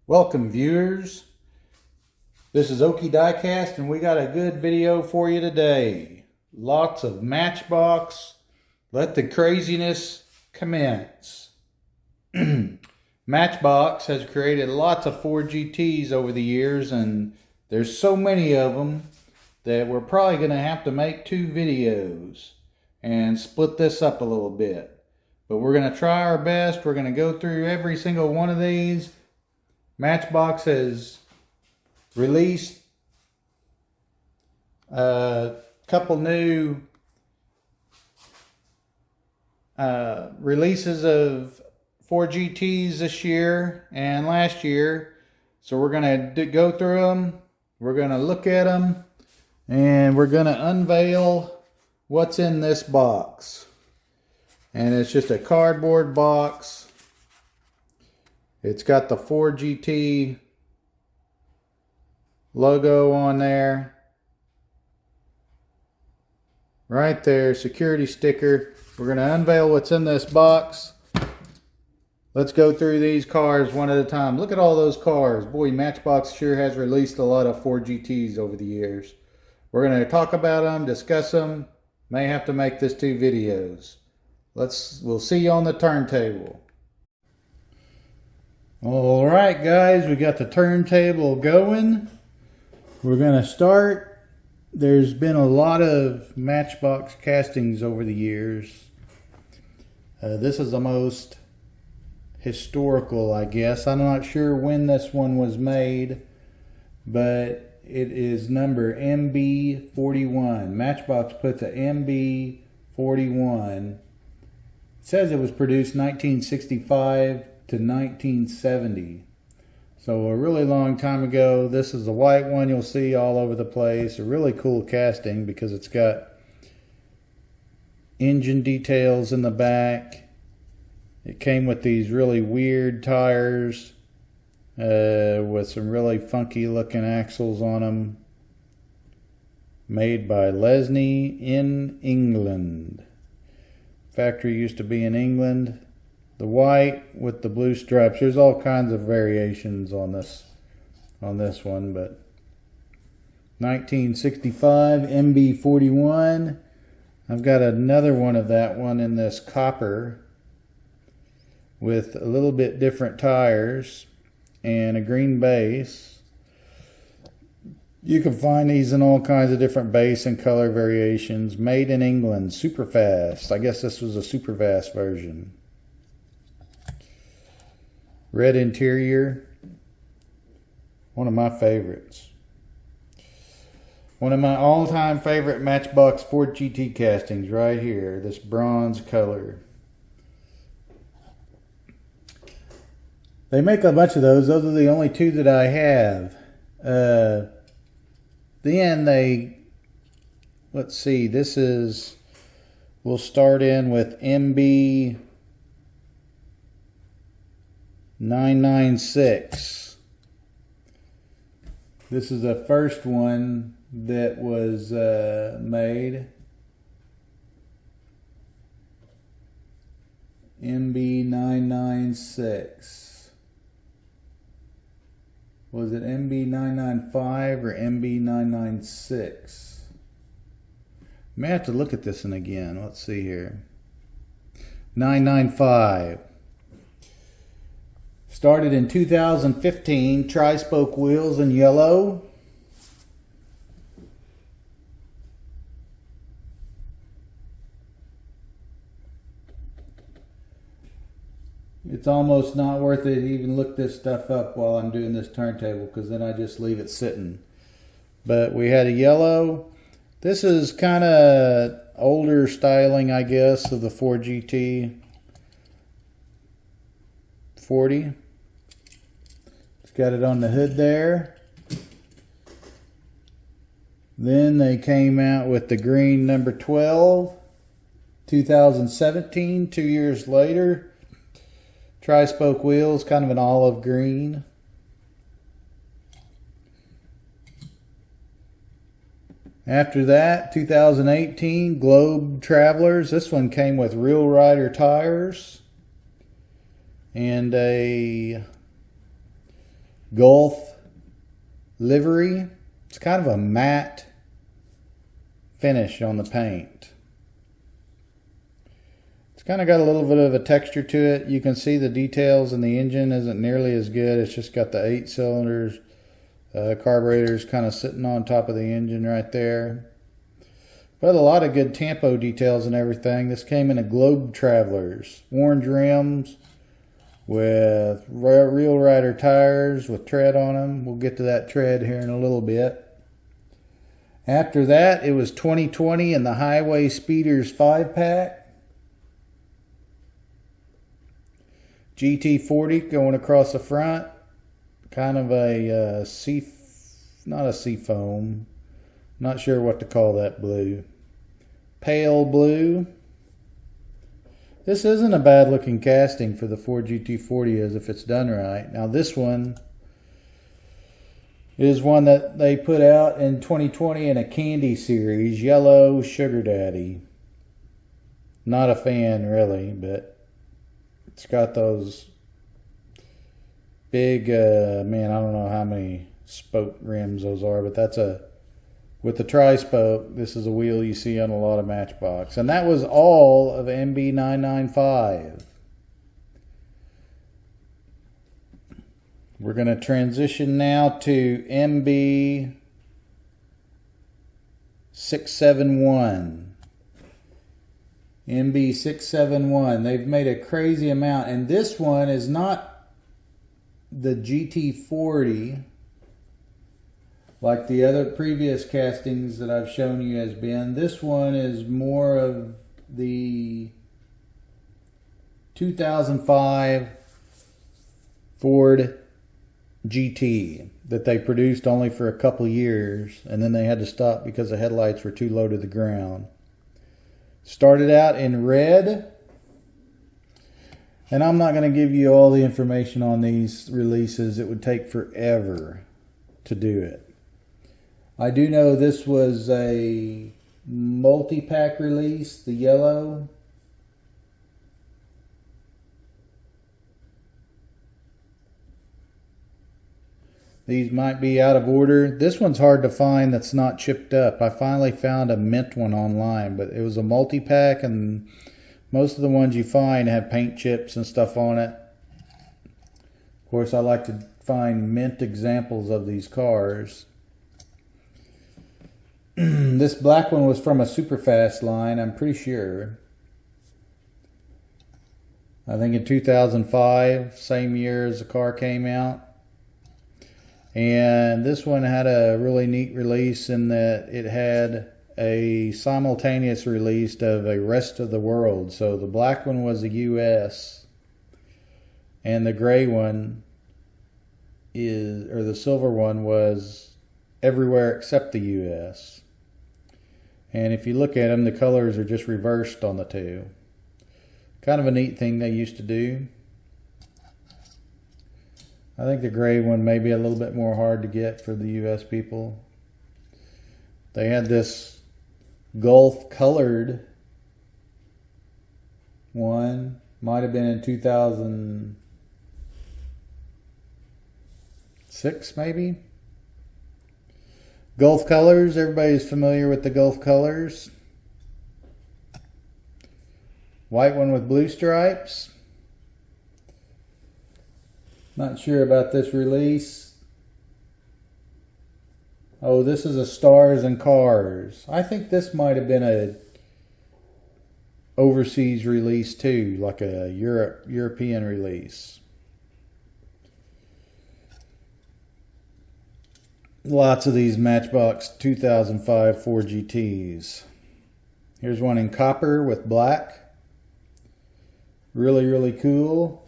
Welcome viewers, this is Okie Diecast and we got a good video for you today. Lots of Matchbox. Let the craziness commence. Matchbox has created lots of Ford GTs over the years, and there's so many of them that we're probably going to have to make two videos and split this up a little bit. But we're going to try our best. We're going to go through every single one of these. Matchbox has released a couple new releases of Ford GTs this year and last year. So we're going to go through them. We're going to look at them. And we're going to unveil what's in this box. And it's just a cardboard box. It's got the Ford GT logo on there. Right there, security sticker. We're going to unveil what's in this box. Let's go through these cars one at a time. Look at all those cars. Boy, Matchbox sure has released a lot of Ford GTs over the years. We're going to talk about them, discuss them. May have to make this two videos. We'll see you on the turntable. All right, guys, we got the turntable going. We're going to start. There's been a lot of Matchbox castings over the years. This is the most historical, I guess. I'm not sure when this one was made, but it is number MB41. Matchbox put the MB41. It says it was produced 1965 to 1970. So a really long time ago. This is the white one you'll see all over the place. A really cool casting because it's got engine details in the back. It came with these really weird tires with some really funky looking axles on them. Made by Lesney in England. Factory used to be in England. The white with the blue stripes. There's all kinds of variations on this one, but 1965 MB41. I've got another one of that one in this copper with a little bit different tires and a green base. You can find these in all kinds of different base and color variations. Made in England, super fast. I guess this was a super fast version. Red interior. One of my favorites. One of my all-time favorite Matchbox Ford GT castings right here. This bronze color. They make a bunch of those. Those are the only two that I have. Then let's see, this is, we'll start in with MB996. This is the first one that was made. MB996. Was it MB995 or MB996? May have to look at this one again. Let's see here. 995. Started in 2015. Tri-spoke wheels in yellow. It's almost not worth it to even look this stuff up while I'm doing this turntable, because then I just leave it sitting. But we had a yellow. This is kind of older styling, I guess, of the Ford GT40. It's got it on the hood there. Then they came out with the green number 12, 2017, 2 years later. Tri-spoke wheels, kind of an olive green. After that, 2018 Globe Travelers. This one came with Real Rider tires and a Gulf livery. It's kind of a matte finish on the paint. It's kind of got a little bit of a texture to it. You can see the details, and the engine isn't nearly as good. It's just got the 8 cylinders. Carburetor's kind of sitting on top of the engine right there. But a lot of good tempo details and everything. This came in a Globe Travelers. Orange rims with Real Rider tires with tread on them. We'll get to that tread here in a little bit. After that, it was 2020 and the Highway Speeders 5-pack. GT40 going across the front. Kind of a not a seafoam. Not sure what to call that blue. Pale blue. This isn't a bad looking casting for the Ford GT40 as if it's done right. Now this one is one that they put out in 2020 in a candy series. Yellow Sugar Daddy. Not a fan really, but it's got those big, man, I don't know how many spoke rims those are, but that's with the tri-spoke, this is a wheel you see on a lot of Matchbox. And that was all of MB995. We're going to transition now to MB671. MB671. They've made a crazy amount. And this one is not the GT40 like the other previous castings that I've shown you has been. This one is more of the 2005 Ford GT that they produced only for a couple years, and then they had to stop because the headlights were too low to the ground. Started out in red, and I'm not going to give you all the information on these releases. It would take forever to do it. I do know this was a multi-pack release, the yellow. These might be out of order. This one's hard to find that's not chipped up. I finally found a mint one online, but it was a multi-pack, and most of the ones you find have paint chips and stuff on it. Of course, I like to find mint examples of these cars. This black one was from a Superfast line, I'm pretty sure. I think in 2005, same year as the car came out. And this one had a really neat release in that it had a simultaneous release of a rest of the world. So the black one was the US, and the gray one or the silver one was everywhere except the US. And if you look at them, the colors are just reversed on the two. Kind of a neat thing they used to do. I think the gray one may be a little bit more hard to get for the US people. They had this Gulf colored one. Might have been in 2006 maybe. Gulf colors, everybody's familiar with the Gulf colors. White one with blue stripes. Not sure about this release. Oh, this is a Stars and Cars. I think this might have been a overseas release too, like a European release. Lots of these Matchbox 2005 Ford GTs. Here's one in copper with black. Really, really cool.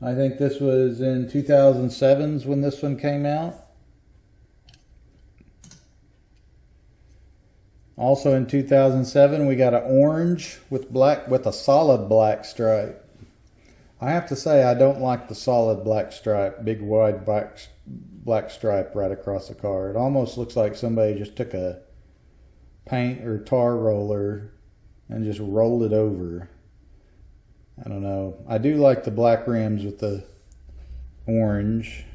I think this was in 2007s when this one came out. Also in 2007 we got an orange with black with a solid black stripe. I have to say I don't like the solid black stripe, big wide black stripe right across the car. It almost looks like somebody just took a paint or tar roller and just rolled it over. I don't know. I do like the black rims with the orange.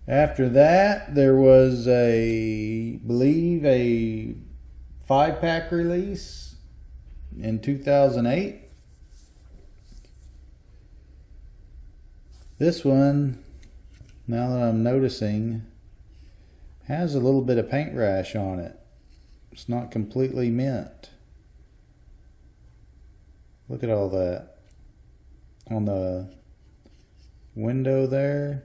After that, there was I believe a 5-pack release in 2008. This one, now that I'm noticing, has a little bit of paint rash on it. It's not completely mint. Look at all that on the window there.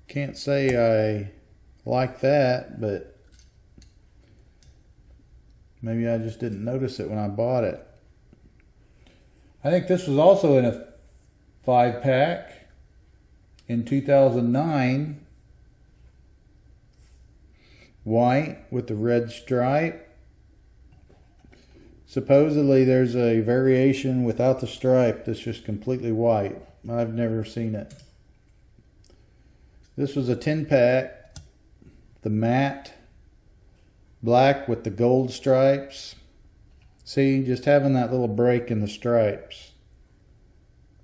Can't say I like that, but maybe I just didn't notice it when I bought it. I think this was also in a 5-pack in 2009. White with the red stripe. Supposedly there's a variation without the stripe that's just completely white. I've never seen it. This was a 10-pack. The matte black with the gold stripes. See, just having that little break in the stripes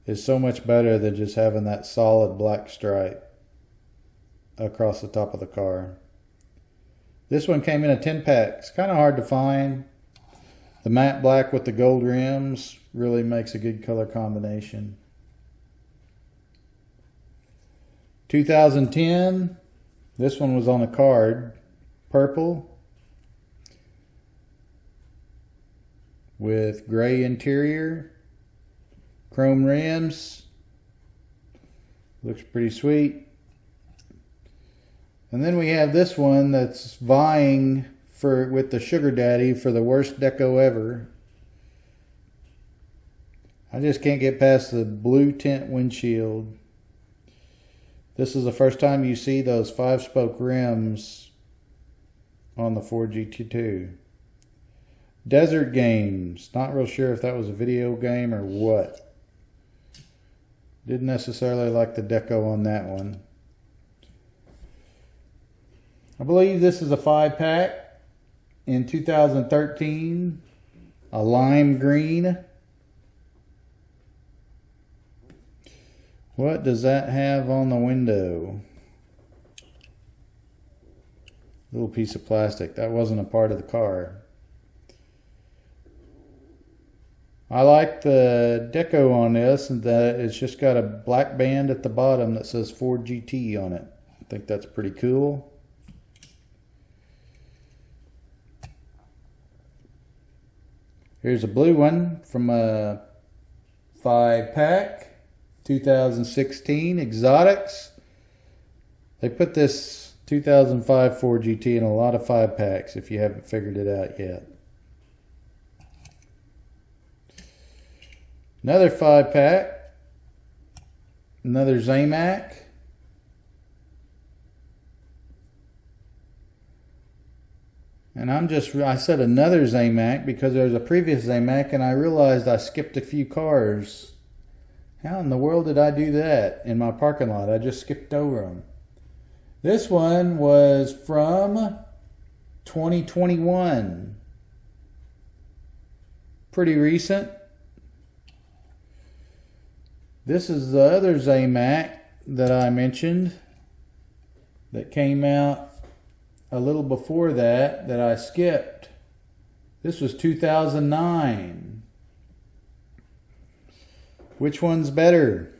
is so much better than just having that solid black stripe across the top of the car. This one came in a 10-pack. It's kind of hard to find. The matte black with the gold rims really makes a good color combination. 2010, this one was on a card. Purple with gray interior, chrome rims. Looks pretty sweet. And then we have this one that's vying with the Sugar Daddy for the worst deco ever. I just can't get past the blue tint windshield. This is the first time you see those 5-spoke rims on the Ford GT2. Desert Games. Not real sure if that was a video game or what. Didn't necessarily like the deco on that one. I believe this is a 5-pack in 2013. A lime green. What does that have on the window? Little piece of plastic. That wasn't a part of the car. I like the deco on this, and that it's just got a black band at the bottom that says Ford GT on it. I think that's pretty cool. Here's a blue one from a 5-pack, 2016 Exotics. They put this 2005 Ford GT in a lot of 5-packs if you haven't figured it out yet. Another 5-pack, another Zamac. And I said another Zamac because there's a previous Zamac and I realized I skipped a few cars. How in the world did I do that in my parking lot? I just skipped over them. This one was from 2021. Pretty recent. This is the other Zamac that I mentioned that came out a little before that I skipped. This was 2009. Which one's better?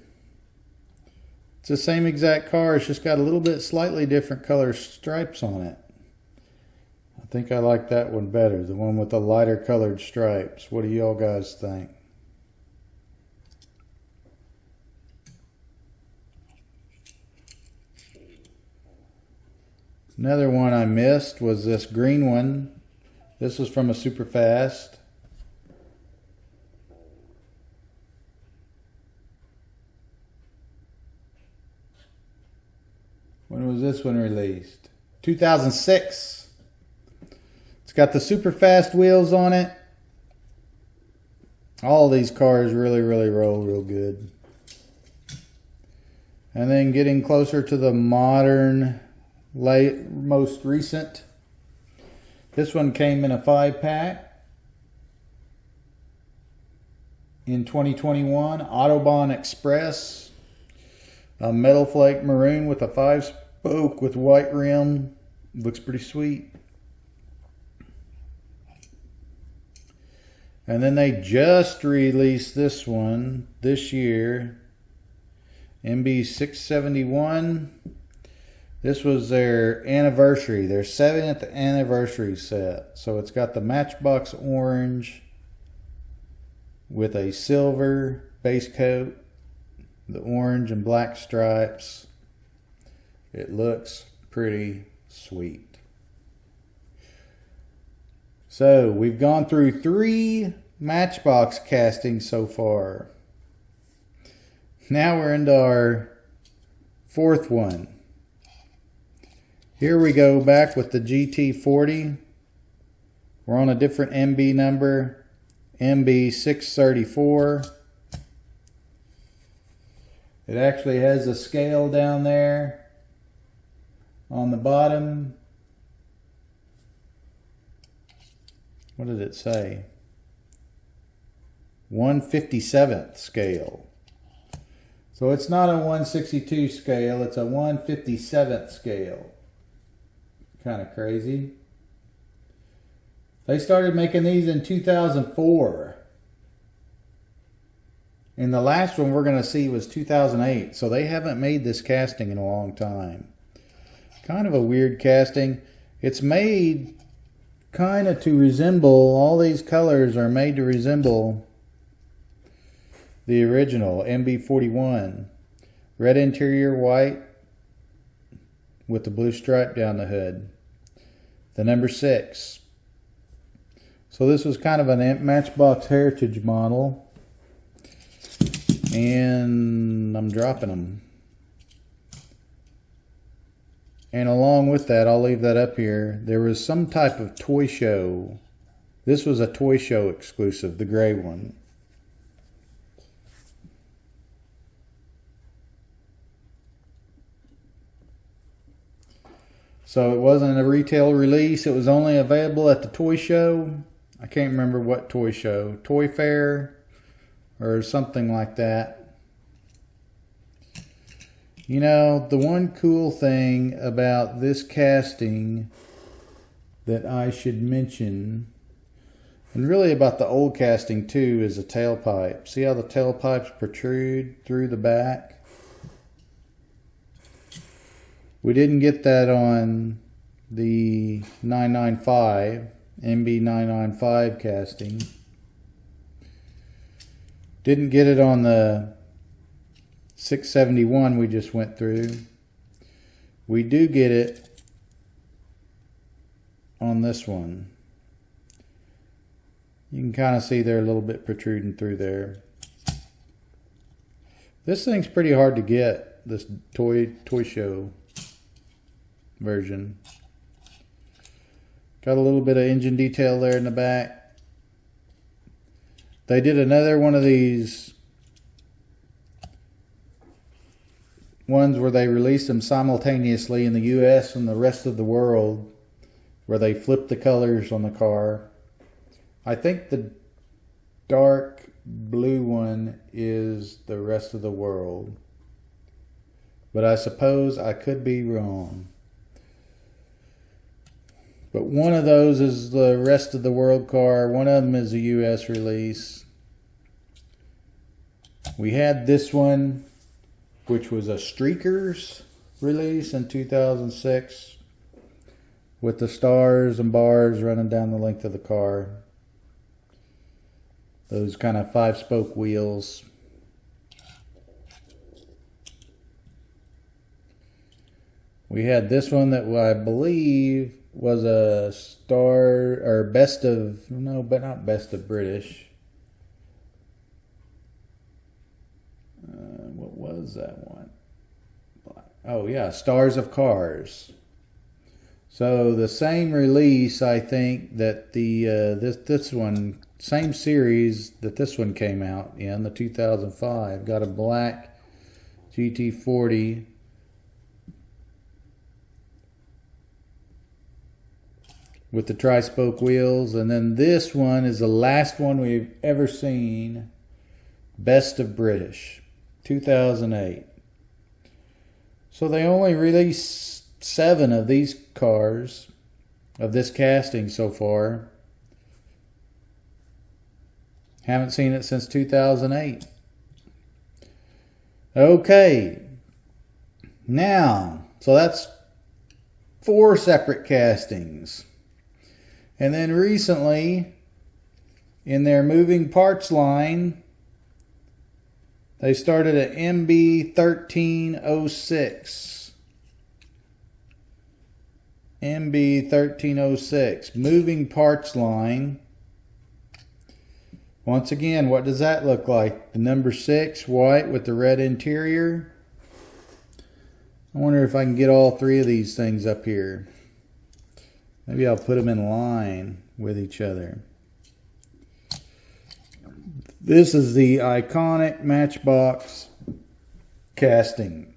It's the same exact car, it's just got a little bit slightly different color stripes on it. I think I like that one better, the one with the lighter colored stripes. What do y'all guys think? Another one I missed was this green one. This was from a super fast. When was this one released? 2006. It's got the super fast wheels on it. All of these cars really roll real good. And then getting closer to the modern, most recent. This one came in a 5-pack in 2021. Autobahn Express. A metal flake maroon with a 5-spoke with white rim. Looks pretty sweet. And then they just released this one this year. MB671. This was their anniversary, their 7th anniversary set. So it's got the Matchbox orange with a silver base coat, the orange and black stripes. It looks pretty sweet. So we've gone through 3 Matchbox castings so far. Now we're into our 4th one. Here we go back with the GT40. We're on a different MB number, MB634. It actually has a scale down there on the bottom. What did it say? 1/57th scale. So it's not a 162 scale, it's a 1/57th scale. Kind of crazy. They started making these in 2004. And the last one we're going to see was 2008. So they haven't made this casting in a long time. Kind of a weird casting. It's made kind of to resemble, all these colors are made to resemble the original MB41. Red interior, white with the blue stripe down the hood. The number 6. So this was kind of a Matchbox Heritage model. And I'm dropping them. And along with that, I'll leave that up here, there was some type of toy show. This was a toy show exclusive, the gray one. So it wasn't a retail release. It was only available at the toy show. I can't remember what toy show. Toy Fair or something like that. You know, the one cool thing about this casting that I should mention, and really about the old casting too, is the tailpipe. See how the tailpipes protrude through the back? We didn't get that on the 995, MB995 casting. Didn't get it on the 671 we just went through. We do get it on this one. You can kind of see they're a little bit protruding through there. This thing's pretty hard to get, this toy show version. Got a little bit of engine detail there in the back. They did another one of these ones where they released them simultaneously in the US and the rest of the world, where they flipped the colors on the car. I think the dark blue one is the rest of the world, but I suppose I could be wrong. But one of those is the rest of the world car. One of them is a US release. We had this one, which was a Streakers release in 2006, with the stars and bars running down the length of the car. Those kind of 5-spoke wheels. We had this one that I believe was a star or best of, no, but not best of British. What was that one? Oh yeah, Stars of Cars. So the same release, I think, that the this one, same series that this one came out in, the 2005, got a black GT40. With the tri-spoke wheels. And then this one is the last one we've ever seen. Best of British, 2008. So they only released 7 of these cars, of this casting so far. Haven't seen it since 2008. Okay. Now, so that's 4 separate castings. And then recently, in their moving parts line, they started at MB1306. MB1306, moving parts line. Once again, what does that look like? The number 6, white with the red interior. I wonder if I can get all 3 of these things up here. Maybe I'll put them in line with each other. This is the iconic Matchbox casting.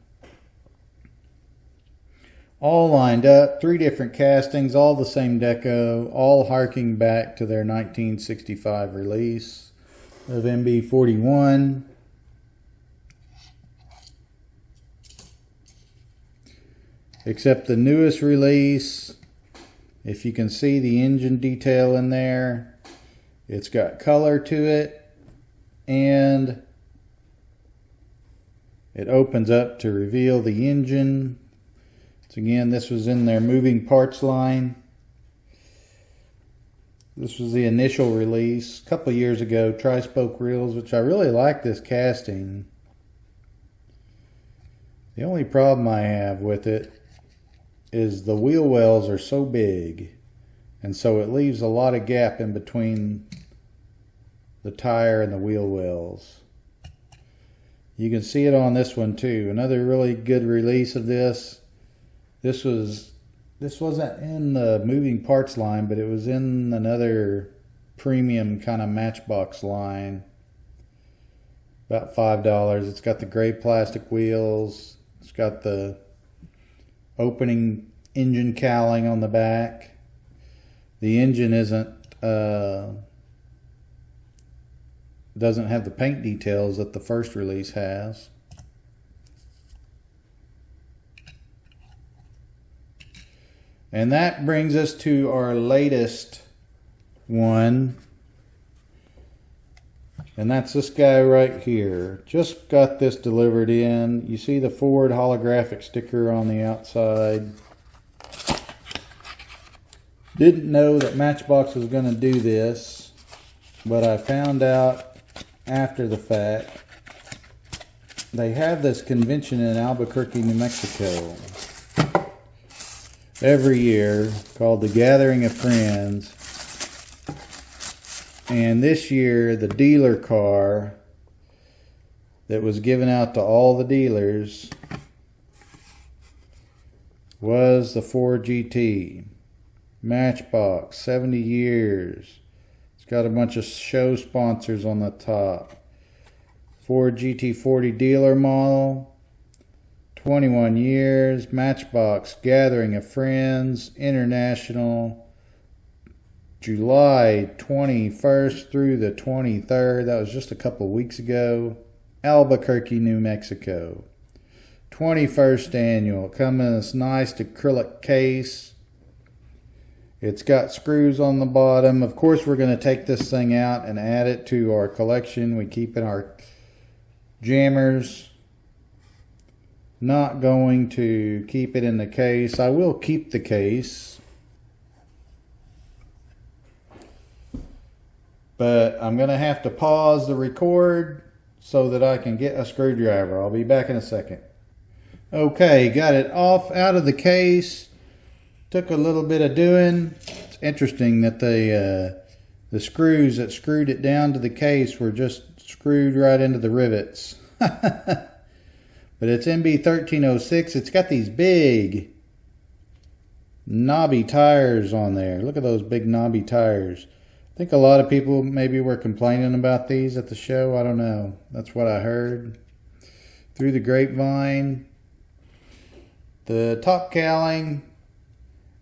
All lined up, 3 different castings, all the same deco, all harking back to their 1965 release of MB41. Except the newest release, if you can see the engine detail in there, it's got color to it, and it opens up to reveal the engine. So again, this was in their moving parts line. This was the initial release a couple years ago, tri-spoke wheels, which I really like this casting. The only problem I have with it is the wheel wells are so big, and so it leaves a lot of gap in between the tire and the wheel wells. You can see it on this one too. Another really good release of this. This wasn't in the moving parts line, but it was in another premium kind of Matchbox line. About $5. It's got the gray plastic wheels. It's got the opening engine cowling on the back. The engine doesn't have the paint details that the first release has. And that brings us to our latest one. And that's this guy right here. Just got this delivered in. You see the Ford holographic sticker on the outside. Didn't know that Matchbox was going to do this, but I found out after the fact. They have this convention in Albuquerque, New Mexico, every year, called the Gathering of Friends. And this year, the dealer car that was given out to all the dealers was the Ford GT. Matchbox, 70 years. It's got a bunch of show sponsors on the top. Ford GT40 dealer model, 21 years. Matchbox, Gathering of Friends, International, July 21st through the 23rd. That was just a couple weeks ago. Albuquerque, New Mexico. 21st annual. Comes in this nice acrylic case. It's got screws on the bottom. Of course, we're going to take this thing out and add it to our collection. We keep in our jammers. Not going to keep it in the case. I will keep the case, but I'm going to have to pause the record so that I can get a screwdriver. I'll be back in a second. Okay, got it off out of the case. Took a little bit of doing. It's interesting that the screws that screwed it down to the case were just screwed right into the rivets. But it's MB1306. It's got these big knobby tires on there. Look at those big knobby tires. I think a lot of people maybe were complaining about these at the show. I don't know. That's what I heard. through the grapevine. The top cowling,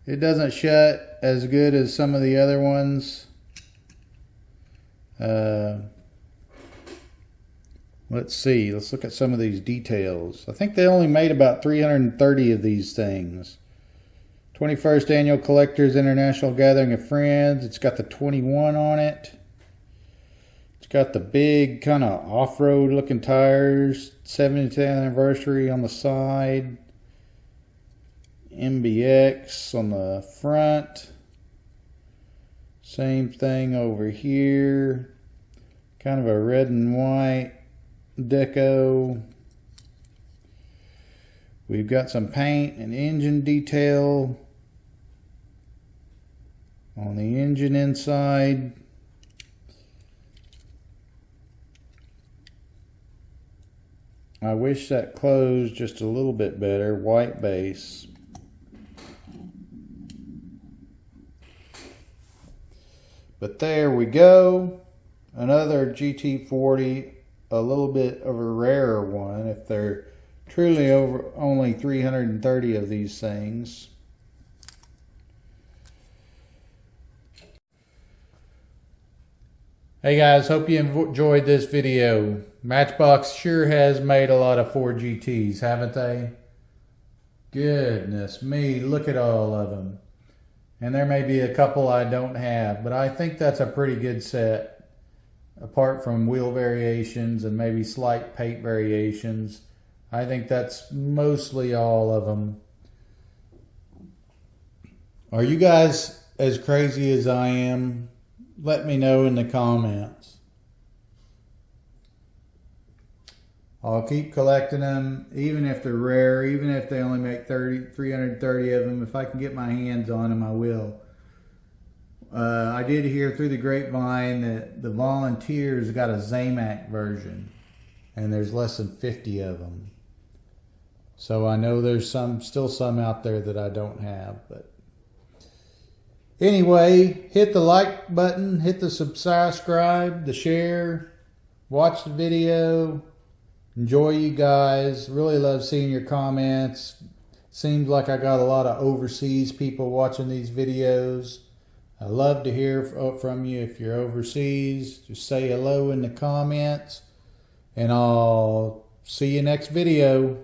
it doesn't shut as good as some of the other ones. Let's see, let's look at some of these details. I think they only made about 330 of these things. 21st Annual Collectors International Gathering of Friends. It's got the 21 on it. It's got the big kind of off-road looking tires. 70th anniversary on the side. MBX on the front. Same thing over here. Kind of a red and white deco. We've got some paint and engine detail on the engine inside. I wish that closed just a little bit better. White base. But there we go. Another GT40, a little bit of a rarer one if they're truly only 330 of these things. Hey guys, hope you enjoyed this video. Matchbox sure has made a lot of Ford GTs, haven't they? Goodness me, look at all of them. And there may be a couple I don't have, but I think that's a pretty good set. Apart from wheel variations and maybe slight paint variations, I think that's mostly all of them. Are you guys as crazy as I am? Let me know in the comments. I'll keep collecting them, even if they're rare, even if they only make 330 of them. If I can get my hands on them, I will. I did hear through the grapevine that the Volunteers got a Zamac version, and there's less than 50 of them. So I know there's still some out there that I don't have. But anyway, hit the like button, hit the subscribe, the share, watch the video. Enjoy, you guys. Really love seeing your comments. Seems like I got a lot of overseas people watching these videos. I love to hear from you. If you're overseas, just say hello in the comments. And I'll see you next video.